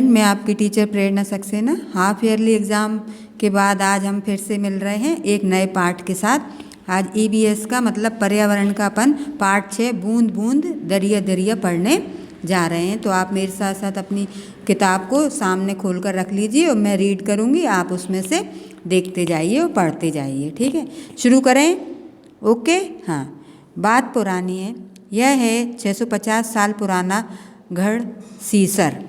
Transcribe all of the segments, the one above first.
मैं आपकी टीचर प्रेरणा Saxena. Half yearly exam के बाद आज हम फिर से मिल रहे हैं एक नए पाठ के साथ। आज ईबीएस का मतलब पर्यावरण का अपन पाठ 6 बूंद बूंद दरिया दरिया पढ़ने जा रहे हैं। तो आप मेरे साथ साथ अपनी किताब को सामने खोल कर रख लीजिए और मैं रीड करूँगी, आप उसमें से देखते जाइए और पढ़ते जाइए। ठीक है, शुरू करें। ओके। हाँ, बात पुरानी है। यह है 650 साल पुराना गढ़ सीसर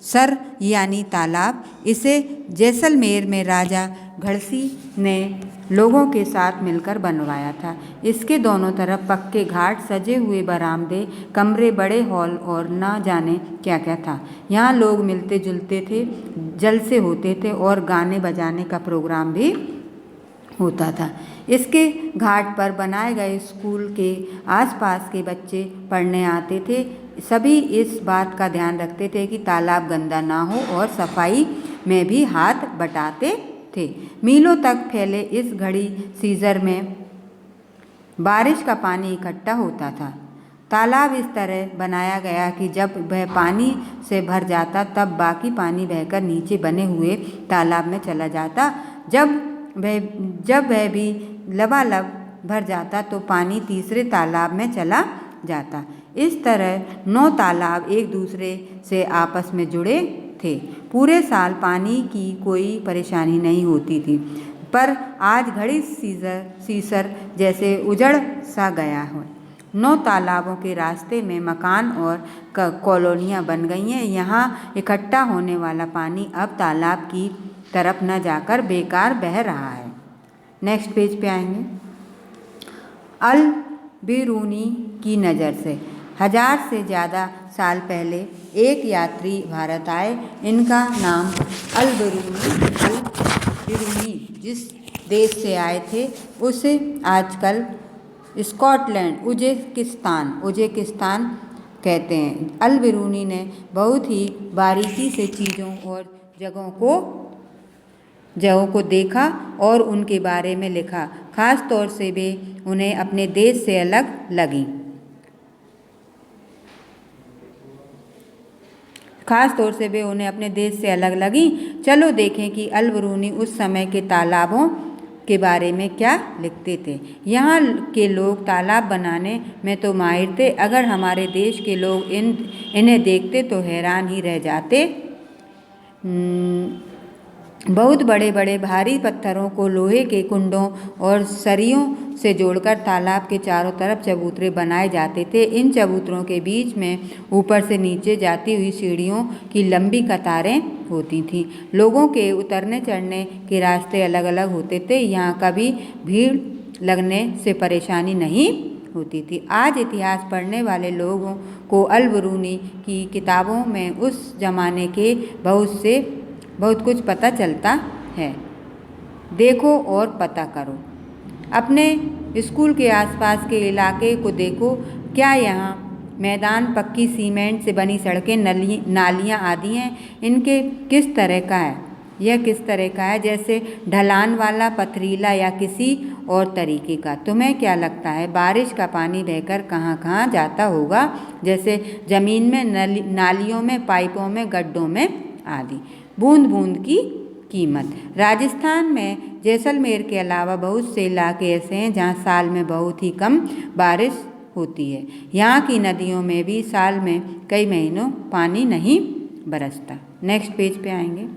सर यानी तालाब। इसे जैसलमेर में राजा घड़सी ने लोगों के साथ मिलकर बनवाया था। इसके दोनों तरफ पक्के घाट, सजे हुए बरामदे, कमरे, बड़े हॉल और न जाने क्या क्या था। यहाँ लोग मिलते जुलते थे, जलसे होते थे और गाने बजाने का प्रोग्राम भी होता था। इसके घाट पर बनाए गए स्कूल के आसपास के बच्चे पढ़ने आते थे। सभी इस बात का ध्यान रखते थे कि तालाब गंदा ना हो और सफाई में भी हाथ बटाते थे। मीलों तक फैले इस घड़ी सीजर में बारिश का पानी इकट्ठा होता था। तालाब इस तरह बनाया गया कि जब वह पानी से भर जाता तब बाकी पानी बहकर नीचे बने हुए तालाब में चला जाता। जब वह भी लबालब भर जाता तो पानी तीसरे तालाब में चला जाता। इस तरह 9 तालाब एक दूसरे से आपस में जुड़े थे। पूरे साल पानी की कोई परेशानी नहीं होती थी, पर आज घड़ी सीसर जैसे उजड़ सा गया हो। 9 तालाबों के रास्ते में मकान और कॉलोनियाँ बन गई हैं। यहाँ इकट्ठा होने वाला पानी अब तालाब की तरफ न जाकर बेकार बह रहा है। नेक्स्ट पेज पे आएंगे। अल बिरूनी की नज़र से 1000 से ज़्यादा साल पहले एक यात्री भारत आए। इनका नाम अल बिरूनी जिस देश से आए थे उसे आजकल स्कॉटलैंड उज़्बेकिस्तान कहते हैं। अल बिरूनी ने बहुत ही बारीकी से चीज़ों और जगहों को देखा और उनके बारे में लिखा। खास तौर से वे उन्हें अपने देश से अलग लगी। चलो देखें कि अल बिरूनी उस समय के तालाबों के बारे में क्या लिखते थे। यहाँ के लोग तालाब बनाने में तो माहिर थे। अगर हमारे देश के लोग इन्हें देखते तो हैरान ही रह जाते। बहुत बड़े बड़े भारी पत्थरों को लोहे के कुंडों और सरियों से जोड़कर तालाब के चारों तरफ चबूतरे बनाए जाते थे। इन चबूतरों के बीच में ऊपर से नीचे जाती हुई सीढ़ियों की लंबी कतारें होती थीं। लोगों के उतरने चढ़ने के रास्ते अलग अलग होते थे। यहाँ कभी भीड़ लगने से परेशानी नहीं होती थी। आज इतिहास पढ़ने वाले लोगों को अल बिरूनी की किताबों में उस जमाने के बहुत कुछ पता चलता है। देखो और पता करो। अपने स्कूल के आसपास के इलाके को देखो। क्या यहाँ मैदान, पक्की सीमेंट से बनी सड़कें, नालियाँ आदि हैं? इनके किस तरह का है? यह किस तरह का है? जैसे ढलान वाला, पथरीला या किसी और तरीके का? तुम्हें क्या लगता है बारिश का पानी बहकर कहाँ कहाँ जाता होगा? जैसे ज़मीन में, नालियों में, पाइपों में, गड्ढों में आदि। बूंद बूंद की कीमत। राजस्थान में जैसलमेर के अलावा बहुत से इलाके ऐसे हैं जहाँ साल में बहुत ही कम बारिश होती है। यहाँ की नदियों में भी साल में कई महीनों पानी नहीं बरसता। नेक्स्ट पेज पे आएंगे।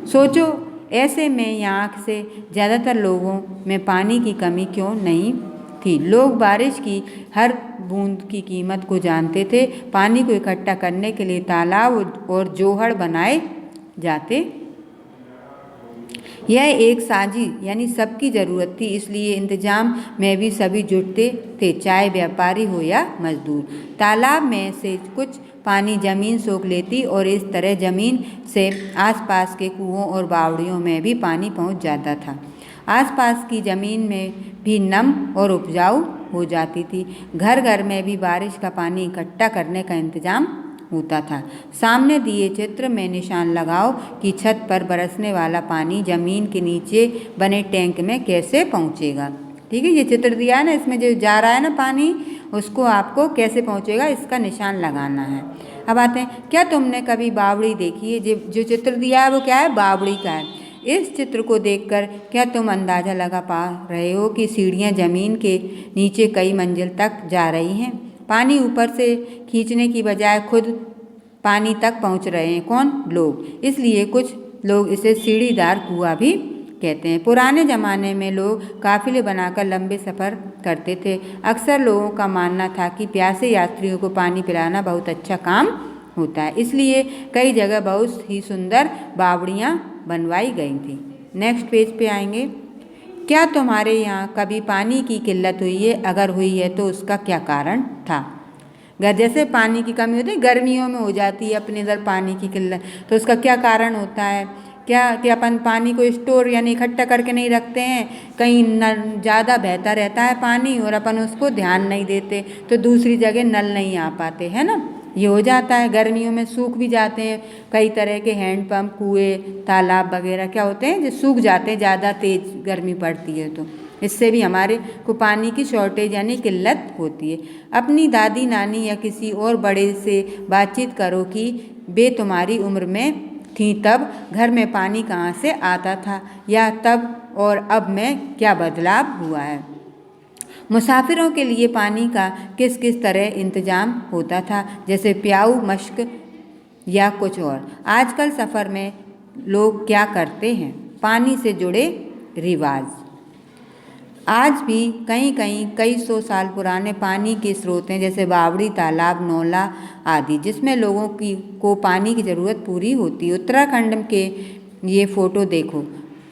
सोचो ऐसे में यहाँ से ज़्यादातर लोगों में पानी की कमी क्यों नहीं थी? लोग बारिश की हर बूंद की कीमत को जानते थे। पानी को इकट्ठा करने के लिए तालाब और जोहड़ बनाए जाते। यह एक साझी यानी सबकी ज़रूरत थी, इसलिए इंतजाम में भी सभी जुटते थे, चाहे व्यापारी हो या मजदूर। तालाब में से कुछ पानी जमीन सोख लेती और इस तरह जमीन से आसपास के कुओं और बावड़ियों में भी पानी पहुंच जाता था। आसपास की ज़मीन में भी नम और उपजाऊ हो जाती थी। घर घर में भी बारिश का पानी इकट्ठा करने का इंतजाम होता था। सामने दिए चित्र में निशान लगाओ कि छत पर बरसने वाला पानी जमीन के नीचे बने टैंक में कैसे पहुंचेगा। ठीक है, ये चित्र दिया है ना, इसमें जो जा रहा है ना पानी, उसको आपको कैसे पहुंचेगा इसका निशान लगाना है। अब आते हैं, क्या तुमने कभी बावड़ी देखी है? जो चित्र दिया है वो क्या है? बावड़ी का है। इस चित्र को देखकर क्या तुम अंदाज़ा लगा पा रहे हो कि सीढ़ियाँ ज़मीन के नीचे कई मंजिल तक जा रही हैं? पानी ऊपर से खींचने की बजाय खुद पानी तक पहुंच रहे हैं। कौन? लोग। इसलिए कुछ लोग इसे सीढ़ीदार कुआं भी कहते हैं। पुराने ज़माने में लोग काफ़िले बनाकर लंबे सफ़र करते थे। अक्सर लोगों का मानना था कि प्यासे यात्रियों को पानी पिलाना बहुत अच्छा काम होता है, इसलिए कई जगह बहुत ही सुंदर बावड़ियाँ बनवाई गई थी। नेक्स्ट पेज पे आएंगे। क्या तुम्हारे यहाँ कभी पानी की किल्लत हुई है? अगर हुई है तो उसका क्या कारण था? जैसे पानी की कमी होती है, गर्मियों में हो जाती है अपने इधर पानी की किल्लत, तो उसका क्या कारण होता है? क्या कि अपन पानी को स्टोर यानी इकट्ठा करके नहीं रखते हैं, कहीं नल ज़्यादा बहता रहता है पानी और अपन उसको ध्यान नहीं देते, तो दूसरी जगह नल नहीं आ पाते, है ना। ये हो जाता है। गर्मियों में सूख भी जाते हैं कई तरह के हैंडपम्प, कुएँ, तालाब वगैरह क्या होते हैं जो सूख जाते हैं, ज़्यादा तेज़ गर्मी पड़ती है तो इससे भी हमारे को पानी की शॉर्टेज यानी किल्लत होती है। अपनी दादी नानी या किसी और बड़े से बातचीत करो कि वे तुम्हारी उम्र में थी तब घर में पानी कहाँ से आता था, या तब और अब में क्या बदलाव हुआ है। मुसाफिरों के लिए पानी का किस किस तरह इंतजाम होता था, जैसे प्याऊ, मश्क या कुछ और। आजकल सफ़र में लोग क्या करते हैं? पानी से जुड़े रिवाज। आज भी कई सौ साल पुराने पानी के स्रोत हैं, जैसे बावड़ी, तालाब, नौला आदि, जिसमें लोगों को पानी की ज़रूरत पूरी होती है। उत्तराखंड के ये फ़ोटो देखो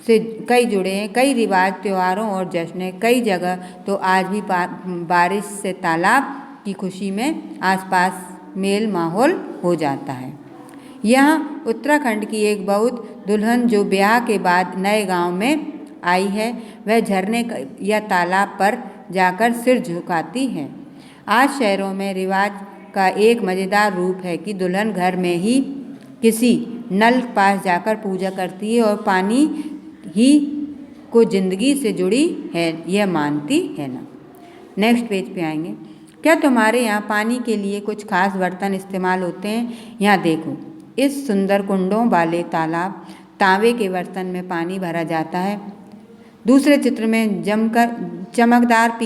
से कई जुड़े हैं, कई रिवाज, त्योहारों और जश्न। कई जगह तो आज भी बारिश से तालाब की खुशी में आसपास मेल माहौल हो जाता है। यहाँ उत्तराखंड की एक बहुत दुल्हन जो ब्याह के बाद नए गांव में आई है, वह झरने या तालाब पर जाकर सिर झुकाती है। आज शहरों में रिवाज का एक मज़ेदार रूप है कि दुल्हन घर में ही किसी नल पास जाकर पूजा करती है और पानी ही को जिंदगी से जुड़ी है यह मानती है ना। नेक्स्ट पेज पे आएंगे। क्या तुम्हारे यहाँ पानी के लिए कुछ खास बर्तन इस्तेमाल होते हैं? यहाँ देखो, इस सुंदर कुंडों वाले तालाब तांबे के बर्तन में पानी भरा जाता है। दूसरे चित्र में जमकर चमकदार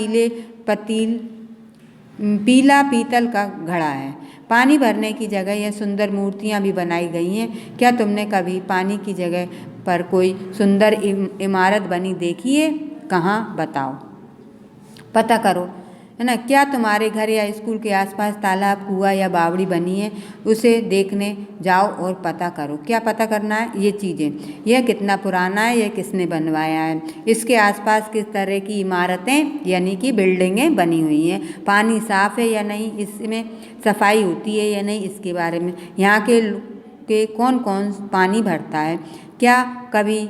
पीला पीतल का घड़ा है। पानी भरने की जगह यह सुंदर मूर्तियाँ भी बनाई गई हैं। क्या तुमने कभी पानी की जगह पर कोई सुंदर इमारत बनी देखी है? कहाँ? बताओ, पता करो, है ना। क्या तुम्हारे घर या स्कूल के आसपास तालाब, कुआं या बावड़ी बनी है? उसे देखने जाओ और पता करो। क्या पता करना है? ये चीज़ें, यह कितना पुराना है, यह किसने बनवाया है, इसके आसपास किस तरह की इमारतें यानी कि बिल्डिंगें बनी हुई हैं, पानी साफ़ है या नहीं, इसमें सफाई होती है या नहीं, इसके बारे में। यहाँ के कौन कौन पानी भरता है? क्या कभी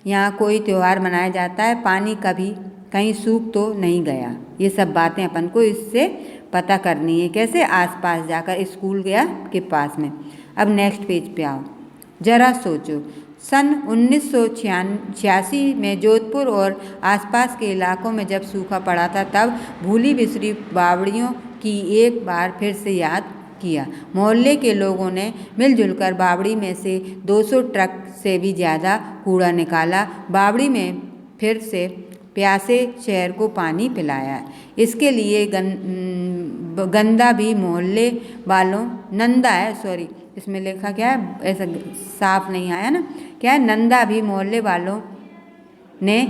यहाँ कोई त्यौहार मनाया जाता है? पानी कभी कहीं सूख तो नहीं गया? ये सब बातें अपन को इससे पता करनी है। कैसे? आसपास जाकर, स्कूल गया के पास में। अब नेक्स्ट पेज पे आओ। जरा सोचो, सन 1986 में जोधपुर और आसपास के इलाकों में जब सूखा पड़ा था, तब भूली बिसरी बावड़ियों की एक बार फिर से याद किया। मोहल्ले के लोगों ने मिलजुल कर बावड़ी में से 200 ट्रक से भी ज़्यादा कूड़ा निकाला। बावड़ी में फिर से प्यासे शहर को पानी पिलाया। इसके लिए गंदा भी मोहल्ले वालों नंदा है, सॉरी इसमें लिखा क्या है, ऐसा साफ नहीं आया ना, क्या है, नंदा भी मोहल्ले वालों ने,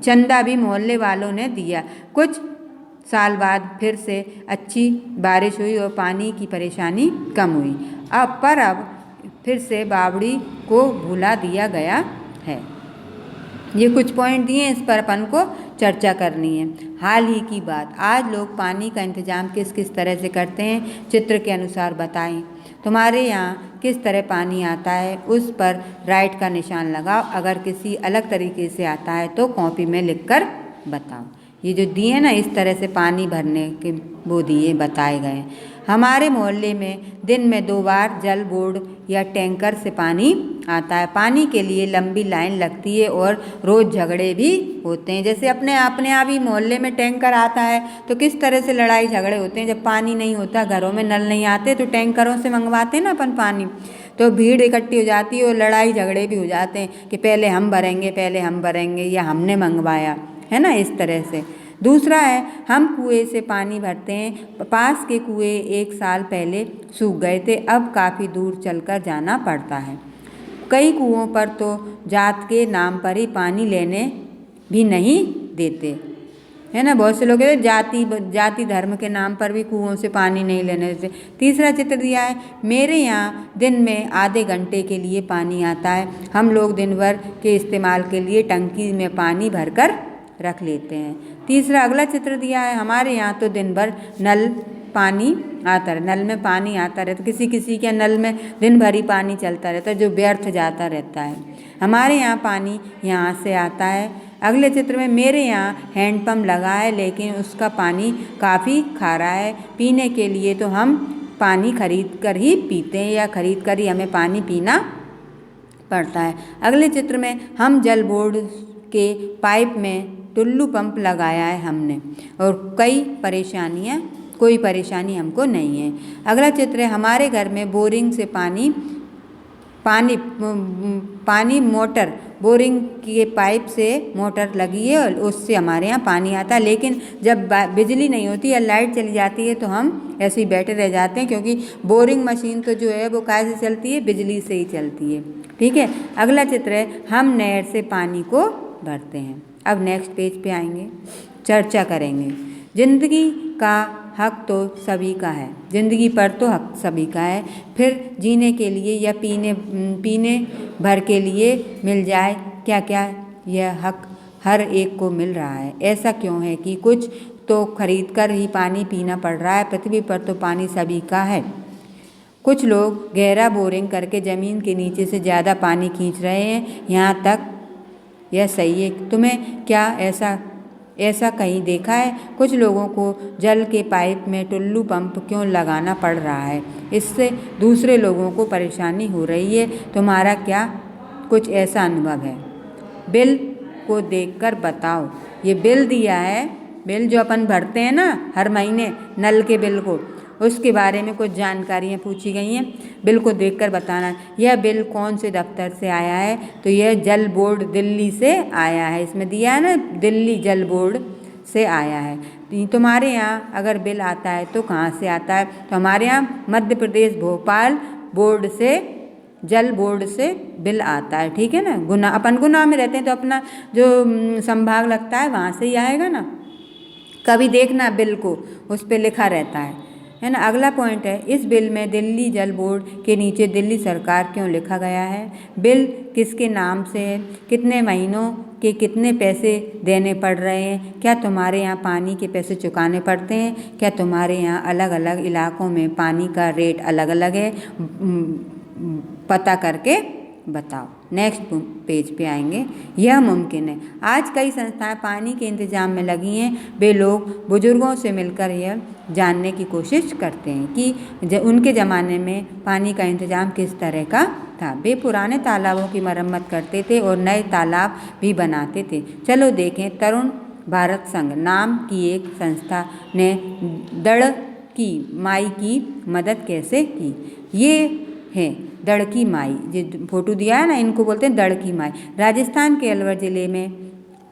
चंदा भी मोहल्ले वालों ने दिया। कुछ साल बाद फिर से अच्छी बारिश हुई और पानी की परेशानी कम हुई। अब फिर से बावड़ी को भुला दिया गया है। ये कुछ पॉइंट दिए, इस पर अपन को चर्चा करनी है। हाल ही की बात, आज लोग पानी का इंतजाम किस किस तरह से करते हैं, चित्र के अनुसार बताएं। तुम्हारे यहाँ किस तरह पानी आता है, उस पर राइट का निशान लगाओ। अगर किसी अलग तरीके से आता है तो कॉपी में लिखकर बताओ। ये जो दिए ना, इस तरह से पानी भरने के वो दिए बताए गए हैं। हमारे मोहल्ले में दिन में 2 बार जल बोर्ड या टैंकर से पानी आता है। पानी के लिए लंबी लाइन लगती है और रोज़ झगड़े भी होते हैं। जैसे अपने आप ही मोहल्ले में टैंकर आता है तो किस तरह से लड़ाई झगड़े होते हैं। जब पानी नहीं होता, घरों में नल नहीं आते, तो टैंकरों से मंगवाते हैं ना अपन पानी, तो भीड़ इकट्ठी हो जाती है और लड़ाई झगड़े भी हो जाते हैं कि पहले हम भरेंगे या हमने मंगवाया, है ना, इस तरह से। दूसरा है, हम कुएं से पानी भरते हैं। पास के कुएं 1 साल पहले सूख गए थे, अब काफ़ी दूर चलकर जाना पड़ता है। कई कुओं पर तो जात के नाम पर ही पानी लेने भी नहीं देते, है ना। बहुत से लोग जाति धर्म के नाम पर भी कुओं से पानी नहीं लेने देते। तीसरा चित्र दिया है, मेरे यहाँ दिन में आधे घंटे के लिए पानी आता है। हम लोग दिन भर के इस्तेमाल के लिए टंकी में पानी भरकर रख लेते हैं। तीसरा अगला चित्र दिया है, हमारे यहाँ तो दिन भर नल में पानी आता रहता। किसी के नल में दिन भर ही पानी चलता रहता है, जो व्यर्थ जाता रहता है। हमारे यहाँ पानी यहाँ से आता है। अगले चित्र में, मेरे यहाँ हैंडपम्प लगा है, लेकिन उसका पानी काफ़ी खारा है। पीने के लिए तो हम पानी खरीद कर ही पीते हैं, या खरीद कर ही हमें पानी पीना पड़ता है। अगले चित्र में, हम जल बोर्ड के पाइप में टुल्लू पंप लगाया है हमने, और कोई परेशानी हमको नहीं है। अगला चित्र है, हमारे घर में बोरिंग से पानी मोटर, बोरिंग के पाइप से मोटर लगी है और उससे हमारे यहाँ पानी आता है। लेकिन जब बिजली नहीं होती या लाइट चली जाती है तो हम ऐसे ही बैठे रह जाते हैं, क्योंकि बोरिंग मशीन तो जो है वो कैसे चलती है, बिजली से ही चलती है। ठीक है। अगला चित्र है, हम नहर से पानी को भरते हैं। अब नेक्स्ट पेज पे आएंगे, चर्चा करेंगे। जिंदगी का हक तो सभी का है, जिंदगी पर तो हक सभी का है। फिर जीने के लिए या पीने भर के लिए मिल जाए क्या क्या, यह हक हर एक को मिल रहा है। ऐसा क्यों है कि कुछ तो खरीद कर ही पानी पीना पड़ रहा है। पृथ्वी पर तो पानी सभी का है। कुछ लोग गहरा बोरिंग करके ज़मीन के नीचे से ज़्यादा पानी खींच रहे हैं। यहाँ तक यह सही है। तुम्हें क्या ऐसा कहीं देखा है? कुछ लोगों को जल के पाइप में टुल्लू पंप क्यों लगाना पड़ रहा है? इससे दूसरे लोगों को परेशानी हो रही है। तुम्हारा क्या कुछ ऐसा अनुभव है? बिल को देखकर बताओ। ये बिल दिया है, बिल जो अपन भरते हैं ना हर महीने, नल के बिल को, उसके बारे में कुछ जानकारियाँ पूछी गई हैं। बिल को देखकर बताना। यह बिल कौन से दफ्तर से आया है? तो यह जल बोर्ड दिल्ली से आया है। इसमें दिया है ना, दिल्ली जल बोर्ड से आया है। तुम्हारे यहाँ अगर बिल आता है तो कहाँ से आता है? तो हमारे यहाँ मध्य प्रदेश भोपाल बोर्ड से, जल बोर्ड से बिल आता है। ठीक है ना। अपन गुना में रहते हैं तो अपना जो संभाग लगता है वहाँ से ही आएगा ना। कभी देखना बिल को, उस पर लिखा रहता है ना। अगला पॉइंट है, इस बिल में दिल्ली जल बोर्ड के नीचे दिल्ली सरकार क्यों लिखा गया है? बिल किसके नाम से है? कितने महीनों के कितने पैसे देने पड़ रहे हैं? क्या तुम्हारे यहाँ पानी के पैसे चुकाने पड़ते हैं? क्या तुम्हारे यहाँ अलग अलग इलाकों में पानी का रेट अलग अलग है? पता करके बताओ। नेक्स्ट पेज पे आएंगे। यह मुमकिन है। आज कई संस्थाएं पानी के इंतजाम में लगी हैं। वे लोग बुजुर्गों से मिलकर यह जानने की कोशिश करते हैं कि उनके ज़माने में पानी का इंतजाम किस तरह का था। वे पुराने तालाबों की मरम्मत करते थे और नए तालाब भी बनाते थे। चलो देखें, तरुण भारत संघ नाम की एक संस्था ने दड़ की माई की मदद कैसे की। ये है दड़ की माई, जो फोटो दिया है ना, इनको बोलते हैं दड़ की माई। राजस्थान के अलवर ज़िले में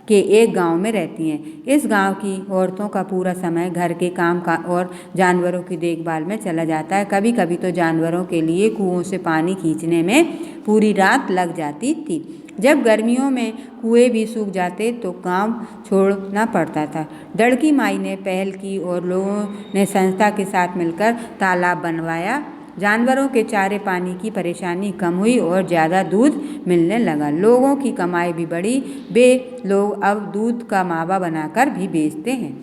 के एक गांव में रहती हैं। इस गांव की औरतों का पूरा समय घर के काम का और जानवरों की देखभाल में चला जाता है। कभी कभी तो जानवरों के लिए कुओं से पानी खींचने में पूरी रात लग जाती थी। जब गर्मियों में कुएं भी सूख जाते तो गांव छोड़ना पड़ता था। दड़ की माई ने पहल की और लोगों ने संस्था के साथ मिलकर तालाब बनवाया। जानवरों के चारे पानी की परेशानी कम हुई और ज़्यादा दूध मिलने लगा। लोगों की कमाई भी बढ़ी। वे लोग अब दूध का मावा बनाकर भी बेचते हैं।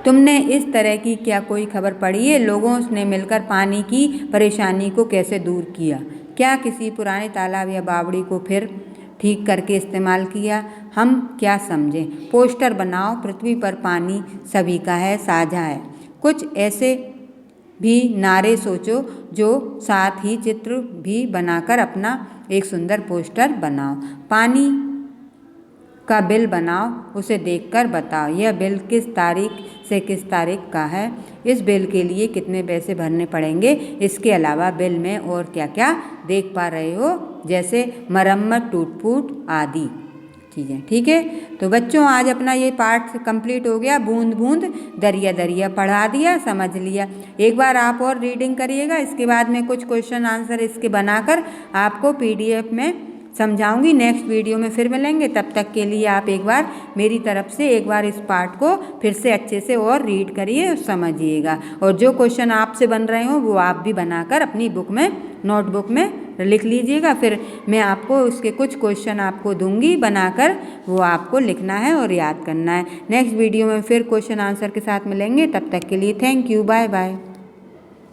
तुमने इस तरह की क्या कोई खबर पढ़ी है? लोगों ने मिलकर पानी की परेशानी को कैसे दूर किया? क्या किसी पुराने तालाब या बावड़ी को फिर ठीक करके इस्तेमाल किया? हम क्या समझें? पोस्टर बनाओ। पृथ्वी पर पानी सभी का है, साझा है। कुछ ऐसे भी नारे सोचो, जो साथ ही चित्र भी बनाकर अपना एक सुंदर पोस्टर बनाओ। पानी का बिल बनाओ, उसे देखकर बताओ यह बिल किस तारीख से किस तारीख का है, इस बिल के लिए कितने पैसे भरने पड़ेंगे। इसके अलावा बिल में और क्या क्या देख पा रहे हो, जैसे मरम्मत, टूट फूट आदि चीज़ें। ठीक है, तो बच्चों आज अपना ये पाठ कंप्लीट हो गया। बूंद बूंद दरिया दरिया पढ़ा दिया, समझ लिया। एक बार आप और रीडिंग करिएगा, इसके बाद में कुछ क्वेश्चन आंसर इसके बनाकर आपको PDF में समझाऊंगी। नेक्स्ट वीडियो में फिर मिलेंगे, तब तक के लिए आप एक बार मेरी तरफ से एक बार इस पाठ को फिर से अच्छे से और रीड करिए और समझिएगा। और जो क्वेश्चन आपसे बन रहे हो वो आप भी बनाकर अपनी बुक में, नोटबुक में लिख लीजिएगा। फिर मैं आपको उसके कुछ क्वेश्चन आपको दूंगी बनाकर, वो आपको लिखना है और याद करना है। नेक्स्ट वीडियो में फिर क्वेश्चन आंसर के साथ मिलेंगे, तब तक के लिए थैंक यू, बाय बाय।